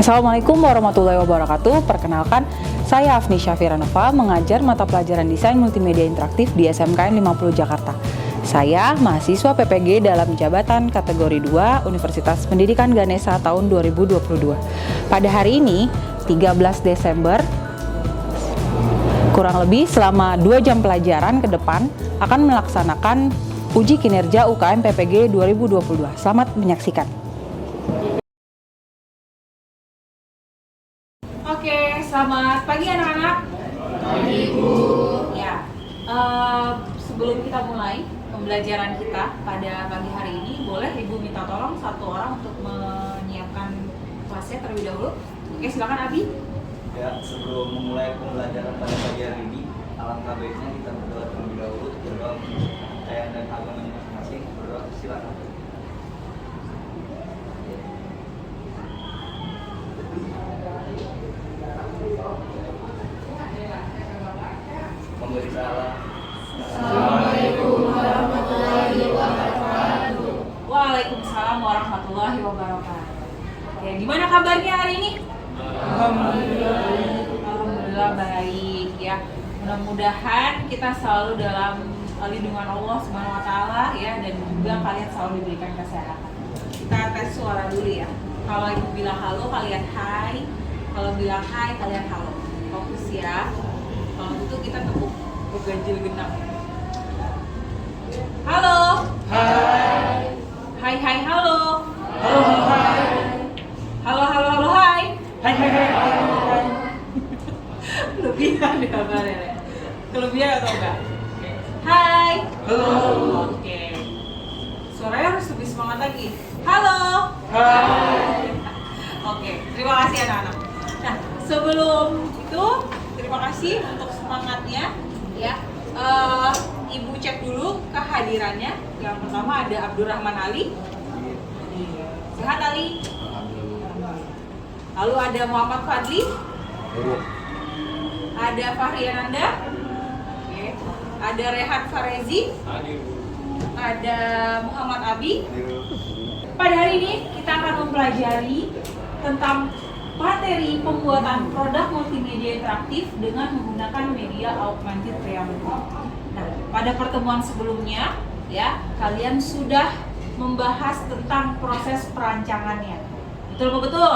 Assalamualaikum warahmatullahi wabarakatuh. Perkenalkan, saya Afni Syafiranova, mengajar mata pelajaran Desain Multimedia Interaktif di SMKN 50 Jakarta. Saya mahasiswa PPG dalam jabatan kategori 2 Universitas Pendidikan Ganesha tahun 2022. Pada hari ini, 13 Desember, kurang lebih selama 2 jam pelajaran ke depan akan melaksanakan uji kinerja UKM PPG 2022. Selamat menyaksikan. Oke, selamat pagi anak-anak. Pagi, Bu. Ya, sebelum kita mulai pembelajaran kita pada pagi hari ini, boleh Ibu minta tolong satu orang untuk menyiapkan kelasnya terlebih dahulu. Oke, silakan Abi. Ya, sebelum memulai pembelajaran pada pagi hari ini, alangkah baiknya kita berdoa terlebih dahulu, berdoa kepercayaan dan agamanya masing-masing. Berdoa, silakan. Memberi salam. Assalamualaikum warahmatullahi wabarakatuh. Waalaikumsalam warahmatullahi wabarakatuh. Oke, gimana kabarnya hari ini? Alhamdulillah baik ya. Mudah-mudahan kita selalu dalam lindungan Allah Subhanahu wa taala ya, dan juga kalian selalu diberikan kesehatan. Kita tes suara dulu ya. Kalau Ibu bilang halo, kalian hai. Kalau bilang hai, kalian halo. Fokus ya. Kalau gitu kita tepuk ganjil genap. Halo. Hai. Hai hai halo. Halo, hai. Halo halo halo hai. Hai, hai, hai, hai. Kelebihan ya kabarnya ya. Kelebihan atau enggak? Hai. Halo. Oke. Suaranya harus lebih semangat lagi. Halo. Hai. Oke, terima kasih anak-anak. Nah, sebelum itu terima kasih untuk semangatnya ya. Ibu cek dulu kehadirannya. Yang pertama ada Abdurrahman Ali. Sehat Ali? Lalu ada Muhammad Fadli. Ada Fahri Ananda. Oke. Ada Rehat Farezi. Ada Muhammad Abi. Pada hari ini kita akan mempelajari tentang materi pembuatan produk multimedia interaktif dengan menggunakan media augmented reality. Nah, pada pertemuan sebelumnya ya, kalian sudah membahas tentang proses perancangannya. Betul betul?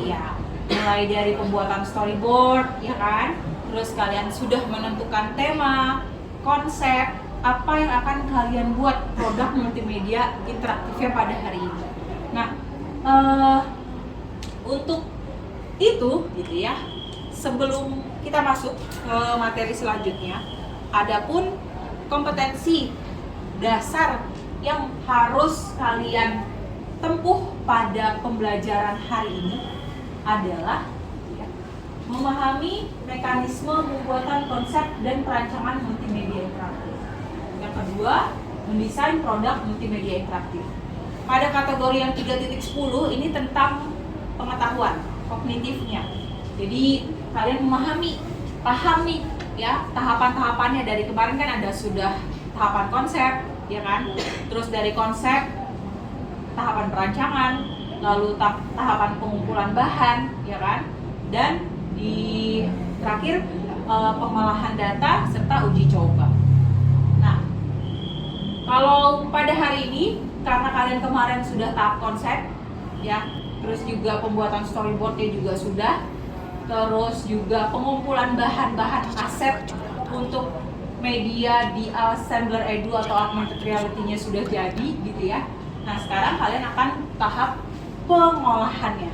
Iya. Mulai dari pembuatan storyboard, ya kan? Terus kalian sudah menentukan tema, konsep, apa yang akan kalian buat produk multimedia interaktifnya pada hari ini. Nah, untuk itu gitu ya, sebelum kita masuk ke materi selanjutnya, adapun kompetensi dasar yang harus kalian tempuh pada pembelajaran hari ini adalah ya, memahami mekanisme pembuatan konsep dan perancangan multimedia interaktif. Yang kedua, mendesain produk multimedia interaktif. Pada kategori yang 3.10 ini tentang pengetahuan kognitifnya. Jadi kalian paham nih ya tahapan-tahapannya. Dari kemarin kan ada sudah tahapan konsep, ya kan? Terus dari konsep tahapan perancangan, lalu tahapan pengumpulan bahan, ya kan? Dan di terakhir pengolahan data serta uji coba. Nah, kalau pada hari ini karena kalian kemarin sudah tahap konsep, ya, terus juga pembuatan storyboardnya juga sudah, terus juga pengumpulan bahan-bahan aset untuk media di Assembler E2 atau augmented reality-nya sudah jadi gitu ya. Nah, sekarang kalian akan tahap pengolahannya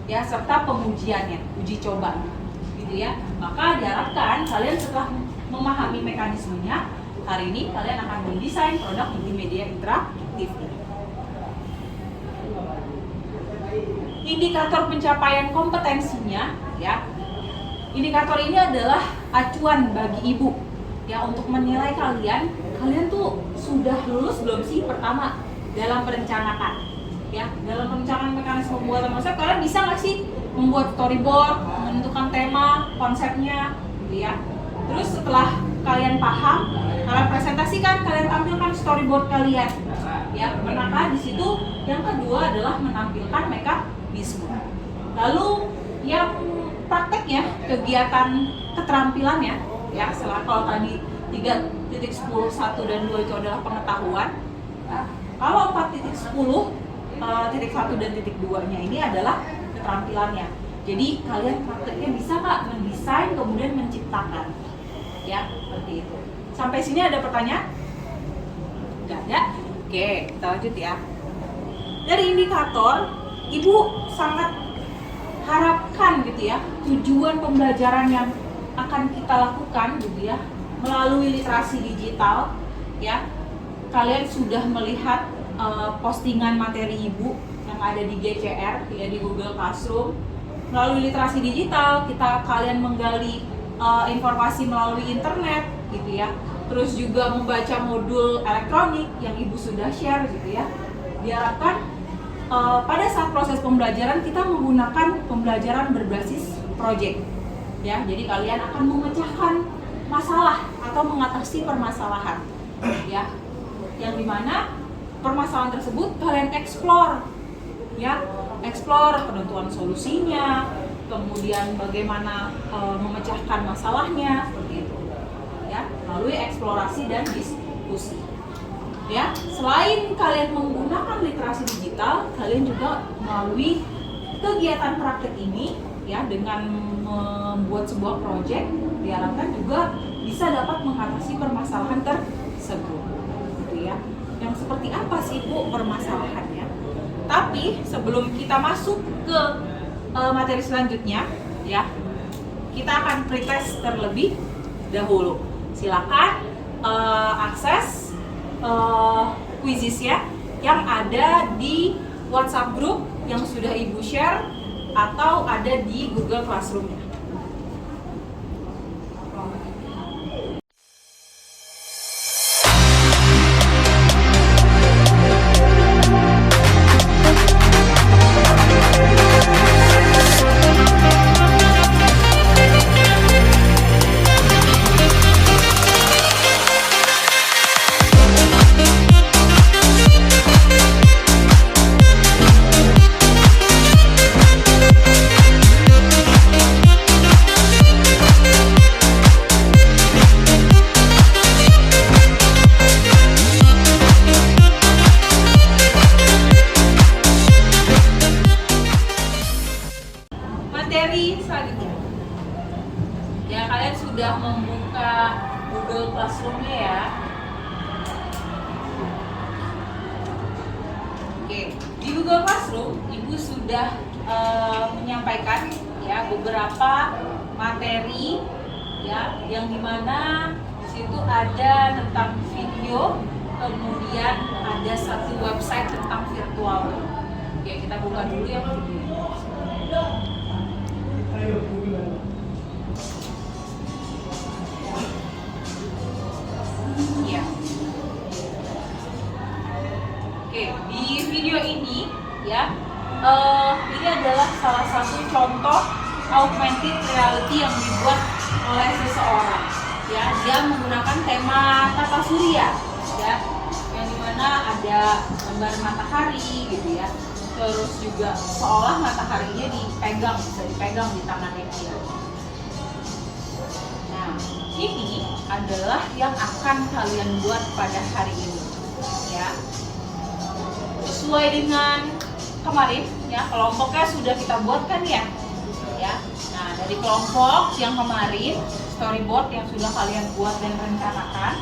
ya, serta pengujiannya, uji coba gitu ya. Maka diharapkan kalian setelah memahami mekanismenya, hari ini kalian akan mendesain produk multimedia interaktif ini. Indikator pencapaian kompetensinya ya. Indikator ini adalah acuan bagi ibu ya untuk menilai kalian tuh sudah lulus belum sih pertama dalam perencanaan ya, dalam perencanaan mekanisme pembuatan konsep. Kalian bisa nggak sih membuat storyboard, menentukan tema, konsepnya gitu ya. Terus setelah kalian paham, kalian presentasikan, kalian tampilkan storyboard kalian ya. Maka di situ yang kedua adalah menampilkan mekanisme. Lalu yang prakteknya, kegiatan keterampilannya, ya setelah kalau tadi 3.10 1 dan 2 itu adalah pengetahuan. Nah, kalau 4.10 titik 1 dan titik 2-nya ini adalah keterampilannya. Jadi kalian prakteknya bisa nggak mendesain kemudian menciptakan, ya seperti itu. Sampai sini ada pertanyaan? Nggak ada? Oke, kita lanjut ya. Dari indikator, Ibu sangat harapkan gitu ya, tujuan pembelajaran yang akan kita lakukan gitu ya, melalui literasi digital ya. Kalian sudah melihat postingan materi Ibu yang ada di GCR ya, di Google Classroom. Melalui literasi digital kalian menggali informasi melalui internet gitu ya. Terus juga membaca modul elektronik yang Ibu sudah share gitu ya. Diharapkan pada saat proses pembelajaran kita menggunakan pembelajaran berbasis project ya. Jadi kalian akan memecahkan masalah atau mengatasi permasalahan ya, yang dimana permasalahan tersebut kalian explore ya, explore penentuan solusinya, kemudian bagaimana memecahkan masalahnya seperti itu ya, melalui eksplorasi dan diskusi ya. Selain kalian menggunakan literasi digital, kalian juga melalui kegiatan praktek ini ya, dengan membuat sebuah proyek diharapkan juga bisa dapat mengatasi permasalahan tersebut gitu ya. Yang seperti apa sih Bu permasalahannya? Tapi sebelum kita masuk ke materi selanjutnya ya, kita akan pretest terlebih dahulu. Silakan akses quizzes ya yang ada di WhatsApp group yang sudah Ibu share atau ada di Google Classroom-nya. Materi selanjutnya ya, kalian sudah membuka Google Classroom-nya ya. Oke, di Google Classroom Ibu sudah menyampaikan ya beberapa materi ya, yang dimana di situ ada tentang video, kemudian ada satu website tentang virtual. Oke, kita buka dulu yang video. Ya. Oke, di video ini ya, ini adalah salah satu contoh augmented reality yang dibuat oleh seseorang ya. Dia menggunakan tema tata surya ya, yang dimana ada gambar matahari gitu ya. Terus juga seolah mataharinya dipegang, bisa dipegang di tangannya dia. Nah, ini adalah yang akan kalian buat pada hari ini ya. Sesuai dengan kemarin ya, kelompoknya sudah kita buatkan ya. Nah, dari kelompok yang kemarin, storyboard yang sudah kalian buat dan rencanakan.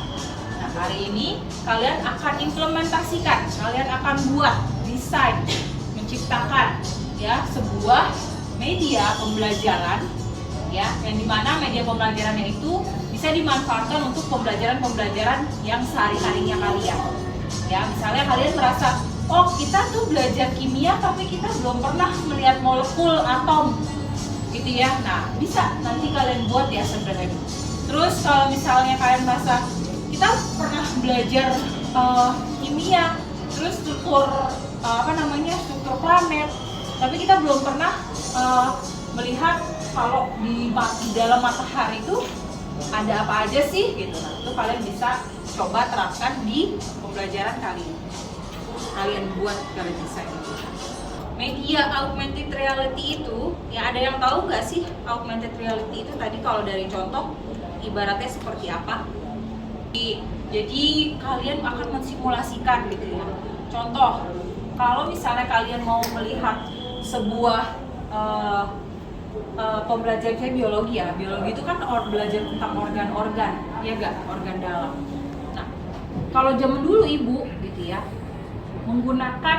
Nah, hari ini kalian akan implementasikan, kalian akan buat desain, menciptakan ya sebuah media pembelajaran ya, yang dimana media pembelajarannya itu bisa dimanfaatkan untuk pembelajaran yang sehari-harinya kalian ya. Misalnya kalian merasa, oh kita tuh belajar kimia tapi kita belum pernah melihat molekul atom gitu ya. Nah, bisa nanti kalian buat ya sebenarnya. Terus kalau misalnya kalian merasa kita pernah belajar kimia, terus struktur struktur planet, tapi kita belum pernah melihat kalau di dalam matahari itu ada apa aja sih gitu. Nah, itu kalian bisa coba terapkan di pembelajaran kali ini. Kalian buat, kalian desain. media augmented reality itu, ya ada yang tahu nggak sih augmented reality itu tadi kalau dari contoh ibaratnya seperti apa? Jadi kalian akan mensimulasikan gitu ya. Contoh, kalau misalnya kalian mau melihat sebuah pembelajaran kayak biologi ya, biologi itu kan belajar tentang organ-organ, ya nggak, organ dalam. Nah, kalau zaman dulu ibu gitu ya, menggunakan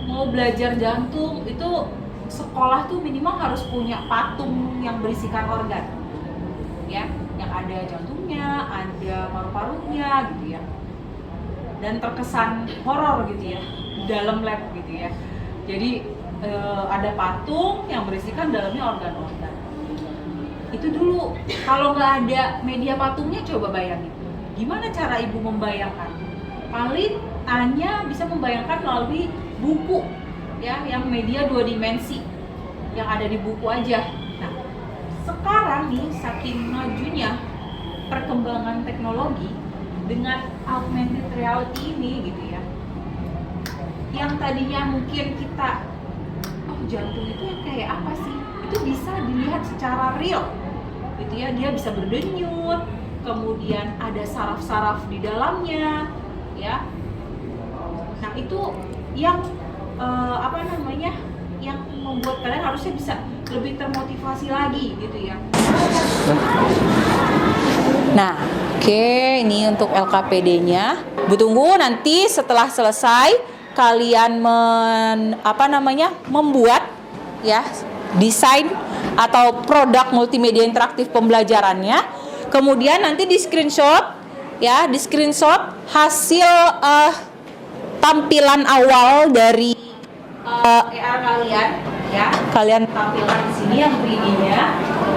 mau belajar jantung itu sekolah tuh minimal harus punya patung yang berisikan organ, ya, yang ada jantungnya, ada paru-parunya gitu ya, dan terkesan horor gitu ya dalam lab gitu ya. Jadi ada patung yang berisikan dalamnya organ-organ. Itu dulu. Kalau nggak ada media patungnya, coba bayangin gimana cara ibu membayangkan. Paling hanya bisa membayangkan melalui buku ya, yang media 2 dimensi yang ada di buku aja. Nah, sekarang nih saking majunya perkembangan teknologi dengan augmented reality ini gitu ya, yang tadinya mungkin kita jantung itu yang kayak apa sih, itu bisa dilihat secara real gitu ya, dia bisa berdenyut, kemudian ada saraf-saraf di dalamnya ya. Nah itu yang yang membuat kalian harusnya bisa lebih termotivasi lagi gitu ya. Nah, oke, ini untuk LKPD-nya. Bu tunggu nanti setelah selesai kalian membuat ya desain atau produk multimedia interaktif pembelajarannya. Kemudian nanti di screenshot ya, hasil tampilan awal dari AR kalian ya. Kalian tampilkan di sini yang 3D-nya.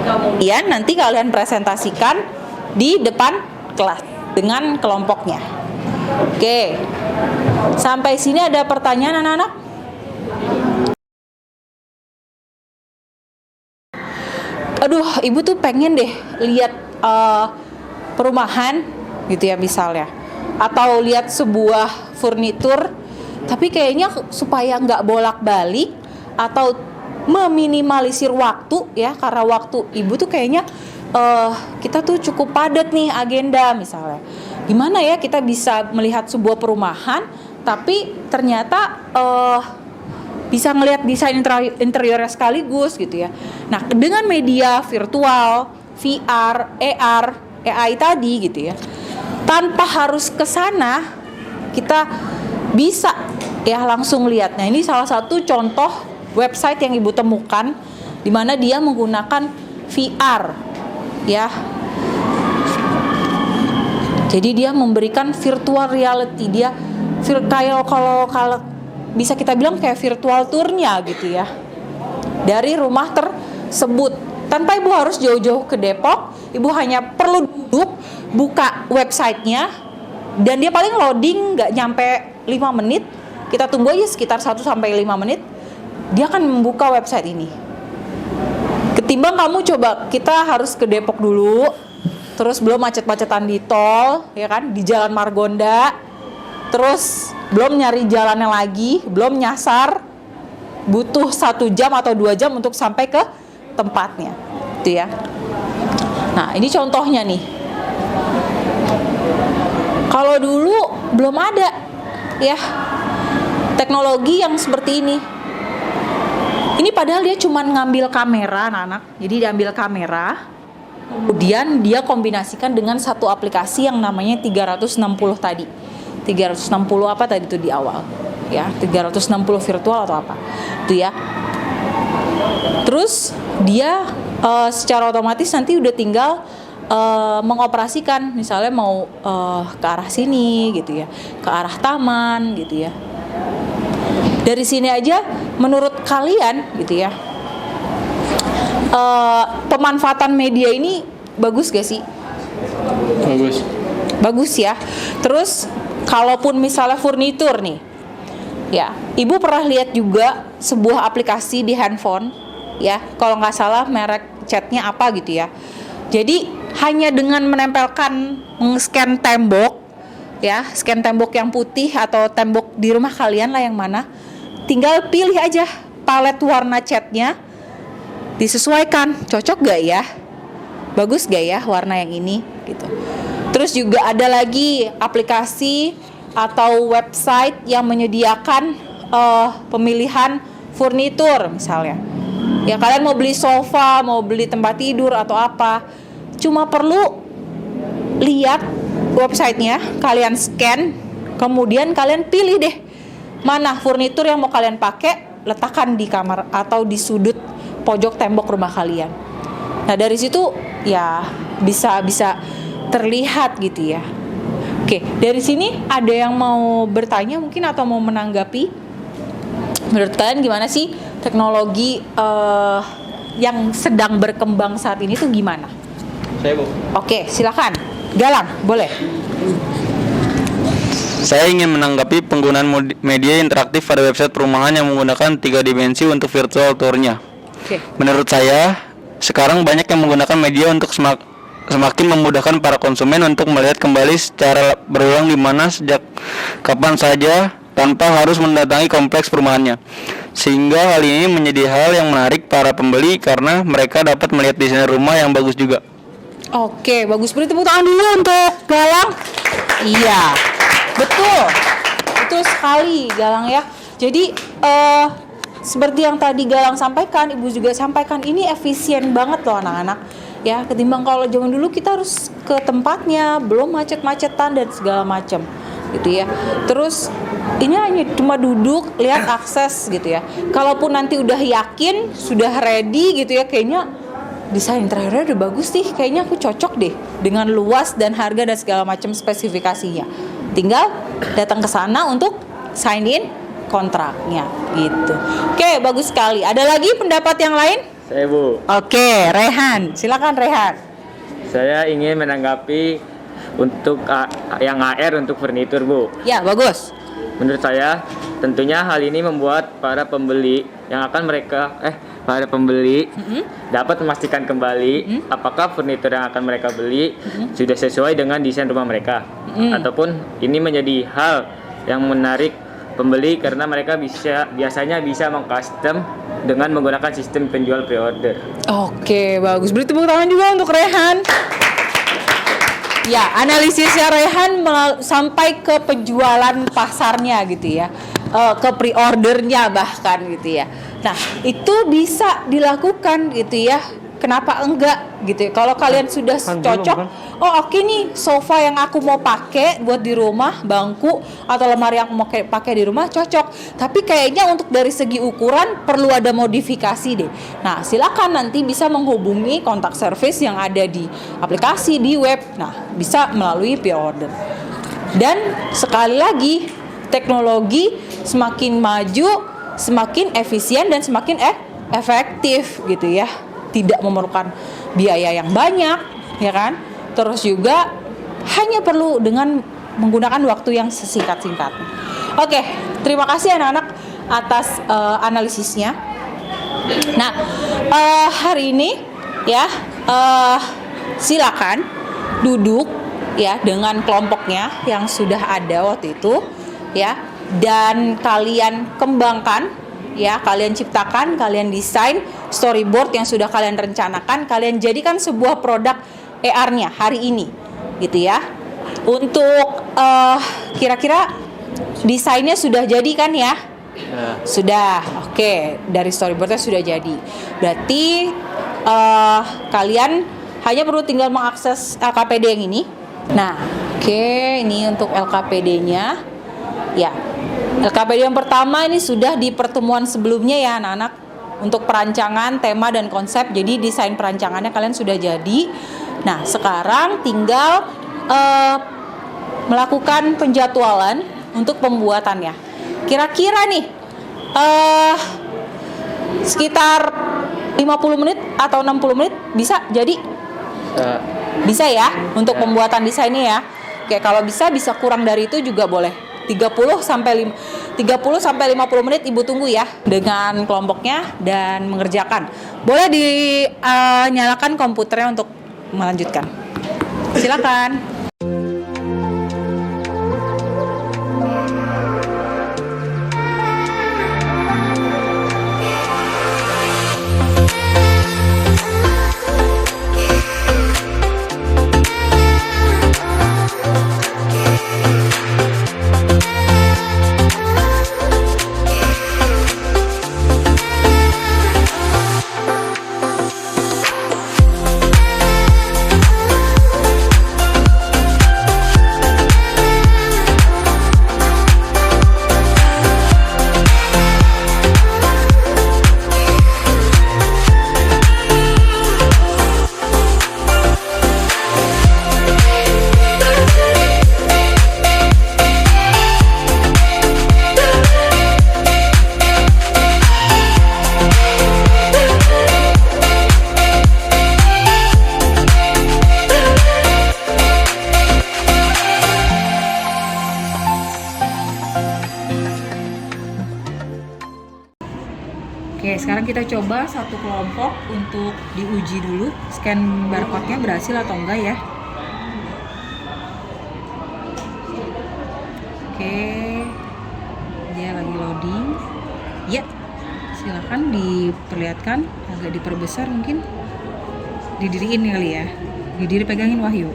Kemudian nanti kalian presentasikan di depan kelas dengan kelompoknya. Oke. Sampai sini ada pertanyaan anak-anak? Aduh, ibu tuh pengen deh lihat perumahan gitu ya misalnya, atau lihat sebuah furnitur, tapi kayaknya supaya nggak bolak-balik atau meminimalisir waktu ya, karena waktu ibu tuh kayaknya kita tuh cukup padat nih agenda misalnya. Gimana ya kita bisa melihat sebuah perumahan tapi ternyata bisa ngelihat desain interiornya sekaligus gitu ya. Nah, dengan media virtual, VR, AR, AI tadi gitu ya, tanpa harus ke sana kita bisa ya langsung lihat. Nah, ini salah satu contoh website yang ibu temukan di mana dia menggunakan VR ya. Jadi dia memberikan virtual reality, dia kayak kalau bisa kita bilang kayak virtual tournya gitu ya, dari rumah tersebut. Tanpa ibu harus jauh-jauh ke Depok, ibu hanya perlu duduk, buka websitenya, dan dia paling loading nggak nyampe 5 menit. Kita tunggu aja sekitar 1-5 menit, dia akan membuka website ini. Ketimbang kamu coba, kita harus ke Depok dulu, terus belum macet-macetan di tol, ya kan, di Jalan Margonda, terus belum nyari jalannya lagi, belum nyasar, butuh 1 jam atau 2 jam untuk sampai ke tempatnya, gitu ya. Nah, ini contohnya nih. Kalau dulu belum ada, ya, teknologi yang seperti ini. Ini padahal dia cuma ngambil kamera, anak-anak. Jadi diambil kamera, kemudian dia kombinasikan dengan satu aplikasi yang namanya 360 tadi. 360 apa tadi itu di awal? Ya, 360 virtual atau apa? Itu ya. Terus dia secara otomatis nanti udah tinggal mengoperasikan, misalnya mau ke arah sini gitu ya, ke arah taman gitu ya. Dari sini aja menurut kalian gitu ya, pemanfaatan media ini bagus gak sih? Bagus ya. Terus kalaupun misalnya furnitur nih, ya, ibu pernah lihat juga sebuah aplikasi di handphone, ya, kalau nggak salah merek catnya apa gitu ya. Jadi hanya dengan menempelkan, scan tembok, ya, scan tembok yang putih atau tembok di rumah kalian lah yang mana, tinggal pilih aja palet warna catnya disesuaikan, cocok gak ya, bagus gak ya warna yang ini gitu. Terus juga ada lagi aplikasi atau website yang menyediakan pemilihan furnitur misalnya. Ya kalian mau beli sofa, mau beli tempat tidur atau apa, cuma perlu lihat websitenya, kalian scan, kemudian kalian pilih deh mana furnitur yang mau kalian pakai, letakkan di kamar atau di sudut pojok tembok rumah kalian. Nah dari situ ya bisa terlihat gitu ya. Oke, dari sini ada yang mau bertanya mungkin atau mau menanggapi? Menurut kalian gimana sih teknologi yang sedang berkembang saat ini tuh gimana? Saya, Bu. Oke, silakan. Galang, boleh. Saya ingin menanggapi penggunaan media interaktif pada website perumahan yang menggunakan 3 dimensi untuk virtual tour-nya. Oke. Menurut saya, sekarang banyak yang menggunakan media untuk semakin memudahkan para konsumen untuk melihat kembali secara berulang di mana sejak kapan saja tanpa harus mendatangi kompleks perumahannya. Sehingga hal ini menjadi hal yang menarik para pembeli karena mereka dapat melihat desain rumah yang bagus juga. Oke, bagus. Beri tepuk tangan dulu untuk Galang. Iya, betul. Betul sekali Galang ya. Jadi seperti yang tadi Galang sampaikan, Ibu juga sampaikan, ini efisien banget loh anak-anak. Ya, ketimbang kalau zaman dulu kita harus ke tempatnya, belum macet-macetan dan segala macam gitu ya. Terus ini hanya cuma duduk, lihat akses gitu ya. Kalaupun nanti udah yakin, sudah ready gitu ya, kayaknya desain interiornya udah bagus sih, kayaknya aku cocok deh dengan luas dan harga dan segala macam spesifikasinya. Tinggal datang ke sana untuk sign in kontraknya gitu. Oke, bagus sekali. Ada lagi pendapat yang lain? Saya, Bu. Oke, Rehan. Silakan Rehan. Saya ingin menanggapi untuk yang AR untuk furnitur, Bu. Ya, bagus. Menurut saya, tentunya hal ini membuat para pembeli dapat memastikan kembali apakah furnitur yang akan mereka beli sudah sesuai dengan desain rumah mereka, ataupun ini menjadi hal yang menarik pembeli karena mereka biasanya bisa mengcustom dengan menggunakan sistem penjual pre-order. Oke, bagus. Beri tepuk tangan juga untuk Rehan. Ya, analisisnya Rehan sampai ke penjualan pasarnya gitu ya, ke pre-ordernya bahkan gitu ya. Nah, itu bisa dilakukan gitu ya. Kenapa enggak gitu ya? Kalau kalian sudah cocok, oh oke nih sofa yang aku mau pakai buat di rumah, bangku atau lemari yang aku mau pakai di rumah cocok. Tapi kayaknya untuk dari segi ukuran perlu ada modifikasi deh. Nah, silakan nanti bisa menghubungi kontak service yang ada di aplikasi di web. Nah, bisa melalui pre-order. Dan sekali lagi, teknologi semakin maju, semakin efisien dan semakin efektif gitu ya. Tidak memerlukan biaya yang banyak, ya kan? Terus juga hanya perlu dengan menggunakan waktu yang sesingkat-singkatnya. Oke, terima kasih anak-anak atas analisisnya. Nah, hari ini ya silakan duduk ya dengan kelompoknya yang sudah ada waktu itu ya, dan kalian kembangkan ya, kalian ciptakan, kalian desain storyboard yang sudah kalian rencanakan, kalian jadikan sebuah produk AR-nya hari ini gitu ya. Untuk kira-kira desainnya sudah jadi kan ya? Sudah. Oke, dari storyboardnya sudah jadi. Berarti kalian hanya perlu tinggal mengakses LKPD yang ini. Nah, oke, ini untuk LKPD-nya ya. LKPD yang pertama ini sudah di pertemuan sebelumnya ya anak-anak, untuk perancangan, tema dan konsep. Jadi desain perancangannya kalian sudah jadi. Nah, sekarang tinggal melakukan penjadwalan untuk pembuatannya. Kira-kira nih sekitar 50 menit atau 60 menit bisa jadi? Bisa ya untuk pembuatan desainnya ya. Oke, kalau bisa kurang dari itu juga boleh. 30 sampai 50 menit Ibu tunggu ya dengan kelompoknya dan mengerjakan. Boleh dinyalakan komputernya untuk melanjutkan. Silakan. kita coba satu kelompok untuk diuji dulu scan barcode-nya berhasil atau enggak ya. Oke, dia lagi loading. Ya, silakan diperlihatkan, agak diperbesar mungkin, didiriin kali ya, didiri pegangin Wahyu.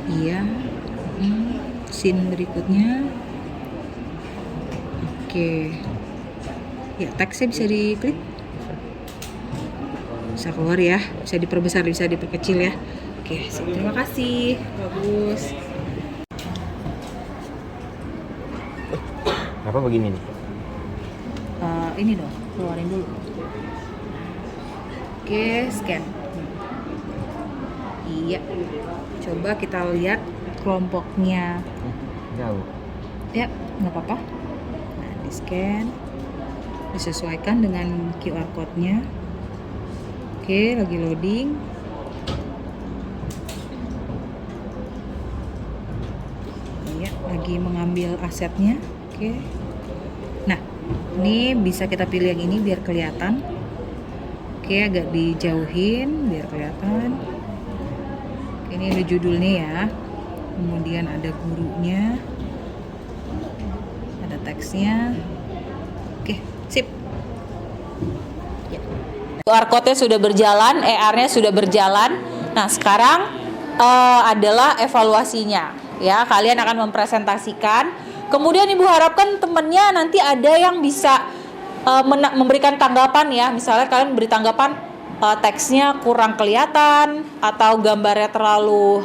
Iya, scene berikutnya. Oke, ya teksnya bisa diklik, bisa keluar ya, bisa diperbesar, bisa diperkecil ya. Oke, terima kasih, bagus. Apa begini nih? Ini dong, keluarin dulu. Oke, scan. Iya, coba kita lihat kelompoknya. Jauh. Ya, nggak apa-apa. Nah, di scan, disesuaikan dengan QR code-nya. Oke, lagi loading. Iya, lagi mengambil asetnya. Oke. Nah, ini bisa kita pilih yang ini biar kelihatan. Oke, agak dijauhin biar kelihatan. Ini ada judulnya ya. Kemudian ada gurunya. Ada teksnya. Oke, sip. QR code-nya sudah berjalan, ER-nya sudah berjalan. Nah, sekarang adalah evaluasinya. Ya, kalian akan mempresentasikan. Kemudian Ibu harapkan temennya nanti ada yang bisa memberikan tanggapan ya. Misalnya kalian beri tanggapan teksnya kurang kelihatan atau gambarnya terlalu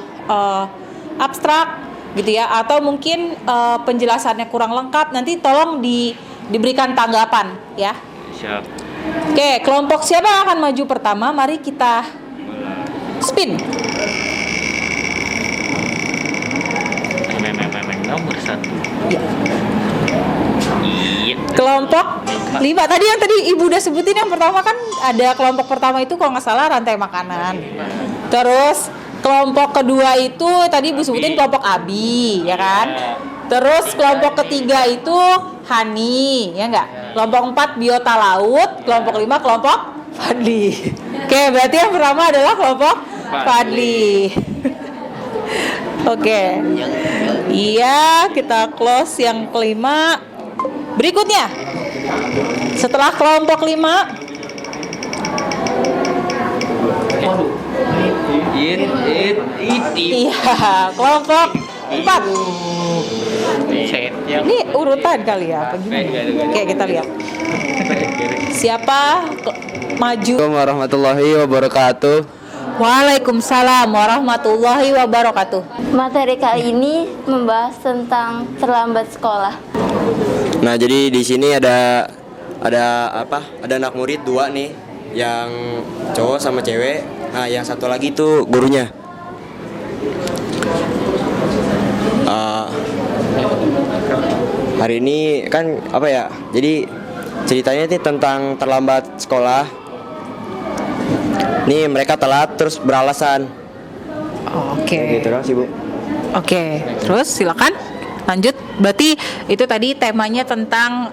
abstrak gitu ya, atau mungkin penjelasannya kurang lengkap. Nanti tolong diberikan tanggapan ya. Siap. Oke, kelompok siapa yang akan maju pertama? Mari kita spin. Nomor 1. Ya. Iya. Kelompok 5 tadi yang tadi Ibu udah sebutin, yang pertama kan ada kelompok pertama itu kalau nggak salah rantai makanan. Terus kelompok kedua itu tadi Ibu sebutin kelompok Abi, ya kan? Terus kelompok ketiga itu Hani, ya enggak? Kelompok 4 biota laut, kelompok 5 kelompok Fadli. Oke, berarti yang pertama adalah kelompok Fadli. Oke. Iya, kita close yang kelima. Berikutnya, setelah kelompok 5, iya, kelompok 4. Ini urutan kali ya, apa gimana? Oke, kita lihat. Siapa maju? Assalamualaikum warahmatullahi wabarakatuh. Waalaikumsalam warahmatullahi wabarakatuh. Materi kali ini membahas tentang terlambat sekolah. Nah, jadi di sini ada apa? Ada anak murid 2 nih, yang cowok sama cewek. Nah, yang satu lagi tuh gurunya. Hari ini kan apa ya? Jadi ceritanya ini tentang terlambat sekolah. Nih mereka telat terus beralasan. Oke. Gitu dong sih, Bu. Oke, terus silakan lanjut. Berarti itu tadi temanya tentang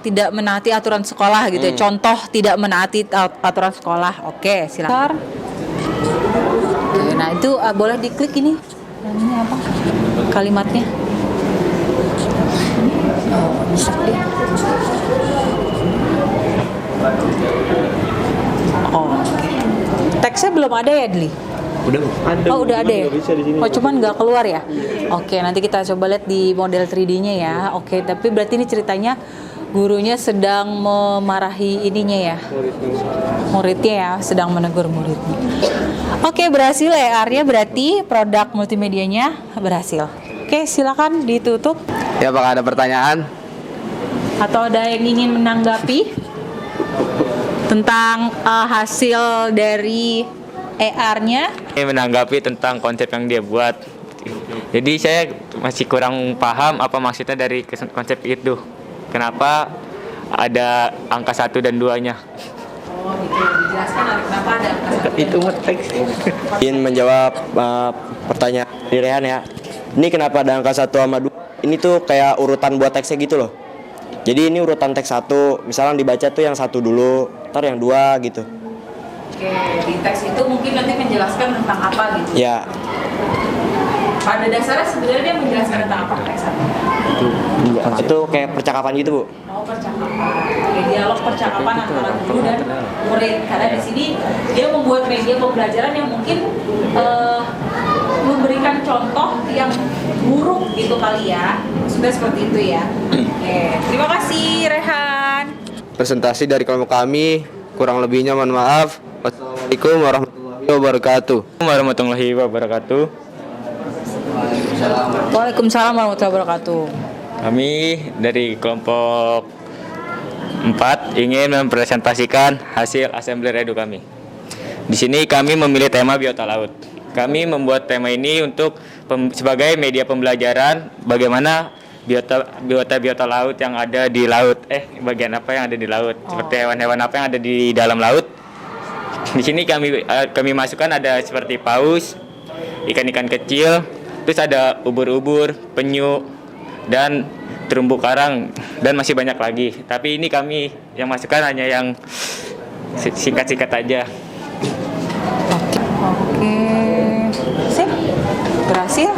tidak menaati aturan sekolah gitu ya. Contoh tidak menaati aturan sekolah. Oke, silakan. Oke, nah itu boleh diklik ini. Ini apa? Kalimatnya. Oke. Teksnya belum ada ya, Dli? Udah ada. Oh, udah ada ya? Oh, cuman nggak keluar ya? Oke, nanti kita coba lihat di model 3D-nya ya. Oke, tapi berarti ini ceritanya gurunya sedang memarahi ininya ya? Muridnya ya, sedang menegur muridnya. Oke, berhasil ya, ER-nya berarti produk multimedianya berhasil. Oke, silakan ditutup. Ya, apakah ada pertanyaan? Atau ada yang ingin menanggapi tentang hasil dari ER-nya? Menanggapi tentang konsep yang dia buat. Jadi saya masih kurang paham apa maksudnya dari konsep itu. Kenapa ada angka 1 dan 2-nya? Oh, gitu. Dijelaskan kenapa ada angka 1 Itu teks. Ingin menjawab pertanyaan dari Rehan ya. Ini kenapa ada angka 1 sama 2? ini tuh kayak urutan buat teksnya gitu loh. Jadi ini urutan teks 1, misalnya dibaca tuh yang 1 dulu, ntar yang 2 gitu. Oke, di teks itu mungkin nanti menjelaskan tentang apa gitu. Ya, Pada dasarnya sebenarnya dia menjelaskan tentang apa teks 1? itu kayak percakapan gitu, Bu. Oh, percakapan. Oke, dialog percakapan antara guru dan murid. Karena di sini dia membuat media pembelajaran yang mungkin memberikan contoh yang buruk gitu kali ya. Sudah seperti itu ya. Oke, terima kasih Rehan. Presentasi dari kelompok kami, kurang lebihnya mohon maaf. Wassalamualaikum warahmatullahi wabarakatuh. Warahmatullahi wabarakatuh. Waalaikumsalam warahmatullahi wabarakatuh. Kami dari kelompok 4 ingin mempresentasikan hasil assembly redu kami. Di sini kami memilih tema biota laut. Kami membuat tema ini untuk sebagai media pembelajaran bagaimana biota laut yang ada di laut. Bagian apa yang ada di laut? Seperti hewan-hewan apa yang ada di dalam laut. Di sini kami masukkan ada seperti paus, ikan-ikan kecil, terus ada ubur-ubur, penyu, dan terumbu karang, dan masih banyak lagi. Tapi ini kami yang masukkan hanya yang singkat-singkat aja. Oke. Sip. Berhasil?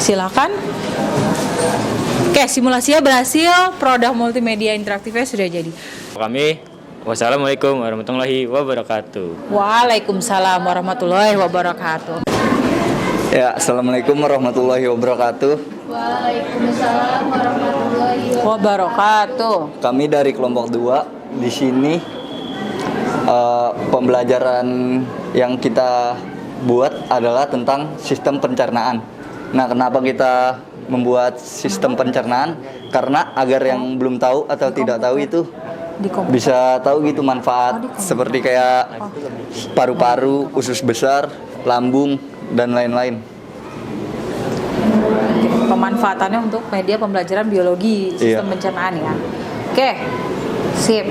Silakan. Oke, simulasinya berhasil. Produk multimedia interaktifnya sudah jadi. Kami, wassalamualaikum warahmatullahi wabarakatuh. Waalaikumsalam warahmatullahi wabarakatuh. Ya, assalamualaikum warahmatullahi wabarakatuh. Waalaikumsalam warahmatullahi Wabarakatuh. Kami dari kelompok 2 di sini pembelajaran yang kita buat adalah tentang sistem pencernaan. Nah, kenapa kita membuat sistem pencernaan? Karena agar yang belum tahu atau tidak tahu itu bisa tahu gitu manfaat seperti kayak paru-paru, usus besar, lambung, dan lain-lain. Pemanfaatannya untuk media pembelajaran biologi sistem pencernaan ya. Oke, sip.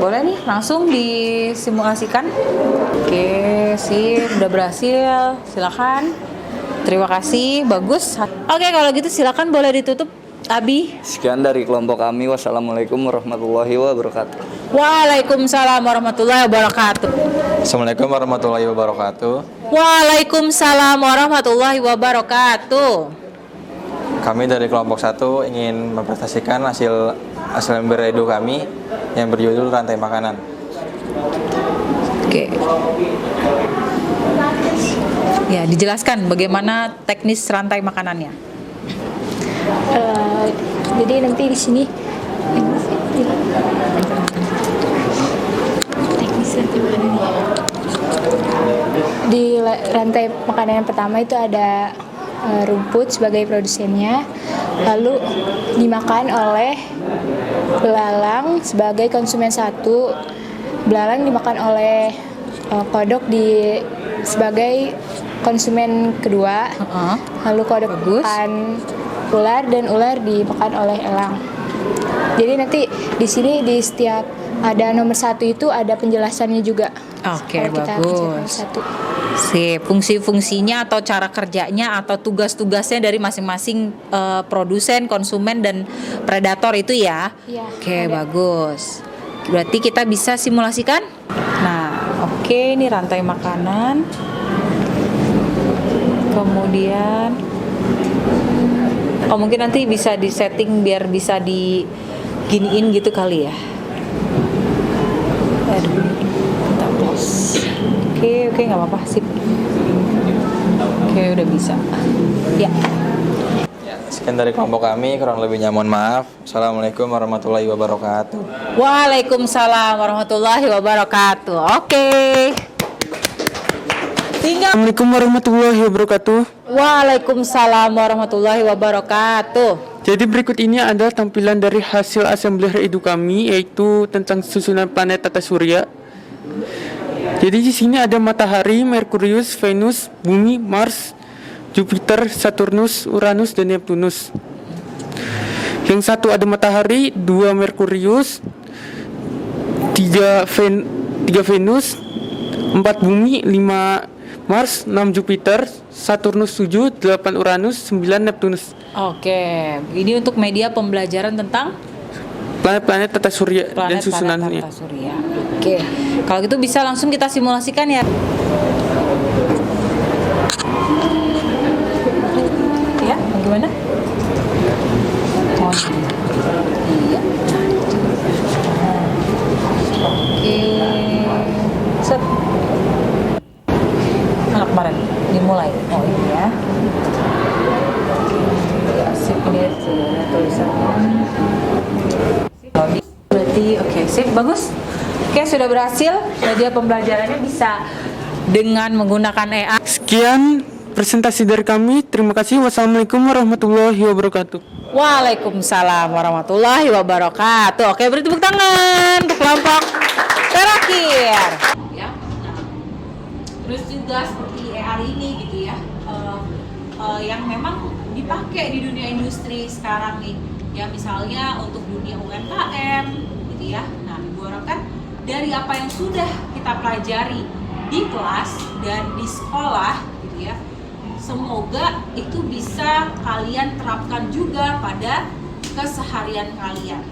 Boleh nih langsung disimulasikan. Oke, sip, udah berhasil. Silakan. Terima kasih, bagus. Oke, kalau gitu silakan boleh ditutup, Abi. Sekian dari kelompok kami. Wassalamualaikum warahmatullahi wabarakatuh. Waalaikumsalam warahmatullahi wabarakatuh. Assalamualaikum warahmatullahi wabarakatuh. Waalaikumsalam warahmatullahi wabarakatuh. Kami dari kelompok 1 ingin mempresentasikan hasil assembly redu kami yang berjudul rantai makanan. Oke. Ya, dijelaskan bagaimana teknis rantai makanannya. Jadi nanti di sini di rantai makanan yang pertama itu ada rumput sebagai produsennya, lalu dimakan oleh belalang sebagai konsumen 1, belalang dimakan oleh kodok sebagai konsumen kedua, lalu kodok makan ular dan ular dimakan oleh elang. Jadi nanti di sini di setiap ada nomor 1 itu ada penjelasannya juga. Oke, Kalau kita baca nomor 1. Sip, fungsi-fungsinya atau cara kerjanya atau tugas-tugasnya dari masing-masing produsen, konsumen, dan predator itu ya. Iya, Oke, ada. bagus. Berarti kita bisa simulasikan. Nah, oke, ini rantai makanan. Kemudian mungkin nanti bisa disetting biar bisa diginiin gitu kali ya. Aduh, kita pause. Oke, nggak apa-apa, sip. Oke, udah bisa. Ya. Sekian dari kelompok kami, kurang lebihnya mohon maaf. Assalamualaikum warahmatullahi wabarakatuh. Waalaikumsalam warahmatullahi wabarakatuh. Oke. Tinggal. Assalamualaikum warahmatullahi wabarakatuh. Waalaikumsalam warahmatullahi wabarakatuh. Jadi berikut ini adalah tampilan dari hasil assembly redu kami, yaitu tentang susunan planet tata surya. Jadi di sini ada matahari, Merkurius, Venus, Bumi, Mars, Jupiter, Saturnus, Uranus, dan Neptunus. Yang satu ada matahari, 2 Merkurius, 3 Venus, 4 Bumi, 5 Mars, 6 Jupiter, Saturnus 7, 8 Uranus, 9 Neptunus. Oke, ini untuk media pembelajaran tentang Planet-planet tata surya dan planet-planet susunannya. tata surya. Oke, kalau gitu bisa langsung kita simulasikan ya. Ya, bagaimana? Oh, iya. Oke, set. Mana kemarin? Dimulai. Oh iya. Ya, sip ini sudah tulisannya. Berarti oke, sip, bagus. Oke, sudah berhasil. Media pembelajarannya bisa dengan menggunakan AI. Sekian presentasi dari kami. Terima kasih. Wassalamualaikum warahmatullahi wabarakatuh. Waalaikumsalam warahmatullahi wabarakatuh. Oke, beri tepuk tangan untuk kelompok terakhir. Ya. Nah, terus juga seperti AR ini gitu ya, yang memang dipakai di dunia industri sekarang nih. Ya misalnya untuk dunia UMKM gitu ya. Nah, Ibu harapkan dari apa yang sudah kita pelajari di kelas dan di sekolah gitu ya, semoga itu bisa kalian terapkan juga pada keseharian kalian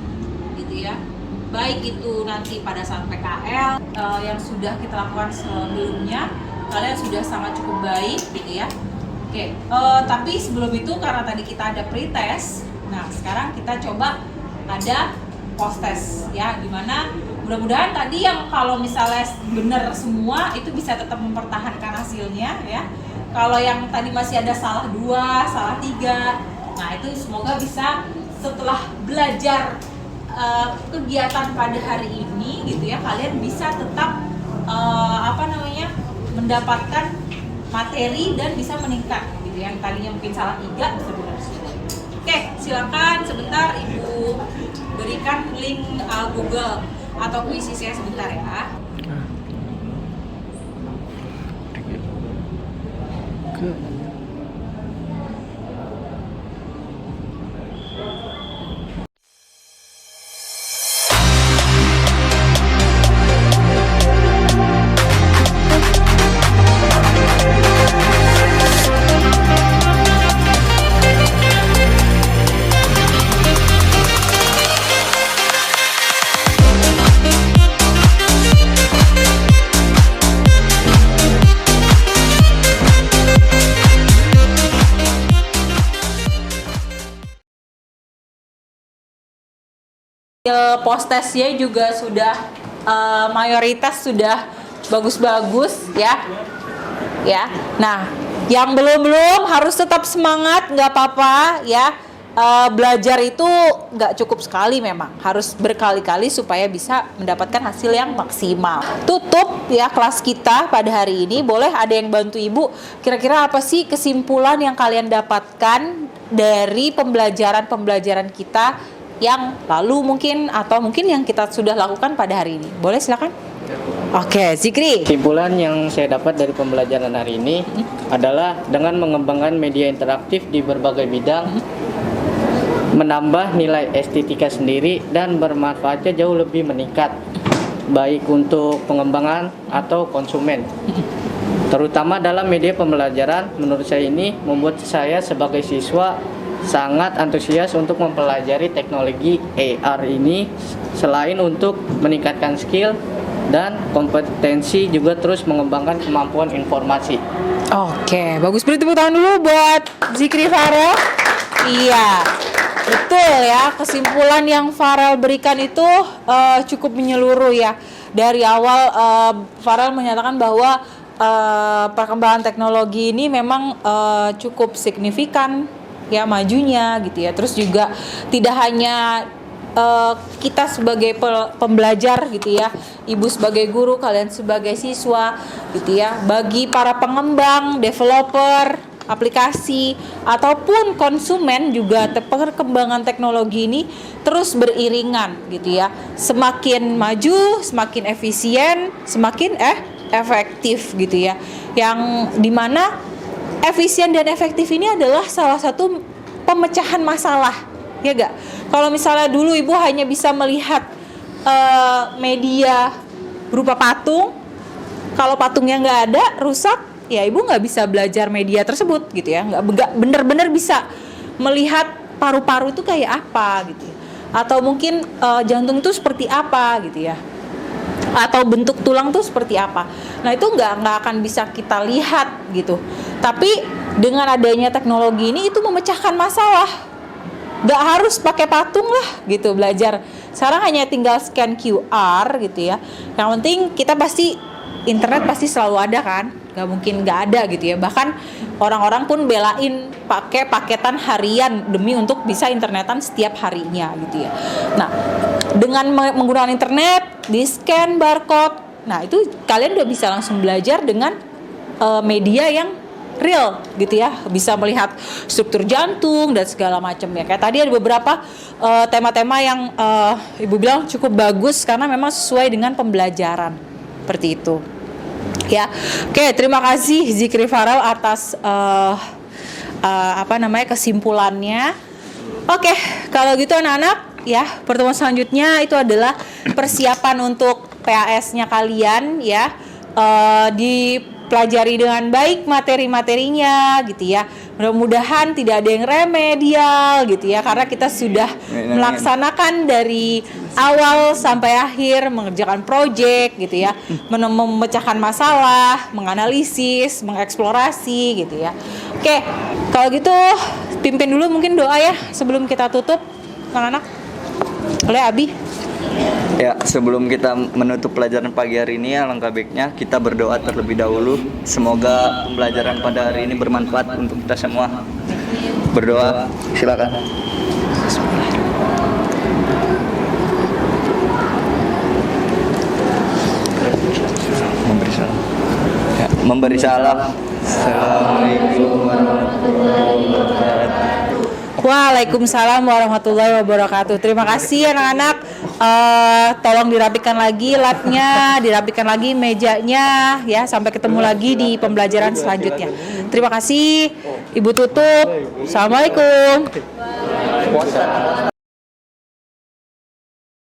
gitu ya. Baik itu nanti pada saat PKL yang sudah kita lakukan sebelumnya, kalian sudah sangat cukup baik gitu ya. Oke, tapi sebelum itu karena tadi kita ada pretest, nah sekarang kita coba ada post-test ya, dimana mudah-mudahan tadi yang kalau misalnya benar semua itu bisa tetap mempertahankan hasilnya ya. Kalau yang tadi masih ada salah 2, salah 3, nah itu semoga bisa setelah belajar kegiatan pada hari ini gitu ya, kalian bisa tetap mendapatkan materi dan bisa meningkat gitu. Yang tadinya mungkin salah 3 bisa benar semua. Oke, silakan sebentar Ibu berikan link Google atau kuisi saya sebentar ya. Post-testnya juga sudah mayoritas sudah bagus-bagus ya. Ya. Nah, yang belum harus tetap semangat, nggak apa-apa ya. Belajar itu nggak cukup sekali, memang harus berkali-kali supaya bisa mendapatkan hasil yang maksimal. Tutup ya kelas kita pada hari ini. Boleh ada yang bantu Ibu, kira-kira apa sih kesimpulan yang kalian dapatkan dari pembelajaran kita yang lalu mungkin, atau mungkin yang kita sudah lakukan pada hari ini? Boleh, silakan. Oke, Zikri. Kesimpulan yang saya dapat dari pembelajaran hari ini adalah dengan mengembangkan media interaktif di berbagai bidang, menambah nilai estetika sendiri dan bermanfaatnya jauh lebih meningkat, baik untuk pengembangan atau konsumen. Terutama dalam media pembelajaran, menurut saya ini membuat saya sebagai siswa sangat antusias untuk mempelajari teknologi AR ini, selain untuk meningkatkan skill dan kompetensi, juga terus mengembangkan kemampuan informasi. Oke, bagus. Beri tepuk tangan dulu buat Zikri Farel. Iya, betul ya. Kesimpulan yang Farel berikan itu cukup menyeluruh ya. Dari awal Farel menyatakan bahwa perkembangan teknologi ini memang cukup signifikan ya majunya gitu ya. Terus juga tidak hanya kita sebagai pembelajar gitu ya, Ibu sebagai guru, kalian sebagai siswa gitu ya, bagi para pengembang, developer aplikasi ataupun konsumen juga perkembangan teknologi ini terus beriringan gitu ya. Semakin maju, semakin efisien, semakin efektif gitu ya. Yang dimana efisien dan efektif ini adalah salah satu pemecahan masalah, ya gak? Kalau misalnya dulu Ibu hanya bisa melihat media berupa patung, kalau patungnya nggak ada, rusak, ya ibu nggak bisa belajar media tersebut gitu ya, nggak benar-benar bisa melihat paru-paru itu kayak apa gitu, atau mungkin jantung itu seperti apa gitu ya, atau bentuk tulang tuh seperti apa. Nah itu nggak akan bisa kita lihat gitu. Tapi dengan adanya teknologi ini itu memecahkan masalah. Nggak harus pakai patung lah gitu belajar. Sekarang hanya tinggal scan QR gitu ya. Yang penting kita pasti internet pasti selalu ada kan. Nggak mungkin nggak ada gitu ya. Bahkan orang-orang pun belain pakai paketan harian demi untuk bisa internetan setiap harinya gitu ya. Nah dengan menggunakan internet, di scan barcode, nah itu kalian udah bisa langsung belajar dengan media yang real gitu ya, bisa melihat struktur jantung dan segala macam ya. Kayak tadi ada beberapa tema-tema yang ibu bilang cukup bagus karena memang sesuai dengan pembelajaran seperti itu ya. Oke, terima kasih Zikri Farel atas kesimpulannya. Oke, kalau gitu anak-anak ya, pertemuan selanjutnya itu adalah persiapan untuk PAS-nya kalian ya. Dipelajari dengan baik materi-materinya gitu ya. Mudah-mudahan tidak ada yang remedial gitu ya, karena kita sudah melaksanakan dari awal sampai akhir, mengerjakan proyek gitu ya, memecahkan masalah, menganalisis, mengeksplorasi gitu ya. Oke, kalau gitu pimpin dulu mungkin doa ya sebelum kita tutup anak-anak. Oleh Abi. Ya, sebelum kita menutup pelajaran pagi hari ini, alangkah baiknya kita berdoa terlebih dahulu. Semoga pembelajaran pada hari ini bermanfaat untuk kita semua. Berdoa, silakan. Memberi salam. Assalamualaikum warahmatullahi wabarakatuh. Waalaikumsalam warahmatullahi wabarakatuh. Terima kasih anak-anak. Tolong dirapikan lagi labnya, dirapikan lagi mejanya ya. Sampai ketemu lagi di pembelajaran selanjutnya. Terima kasih. Ibu tutup. Assalamualaikum.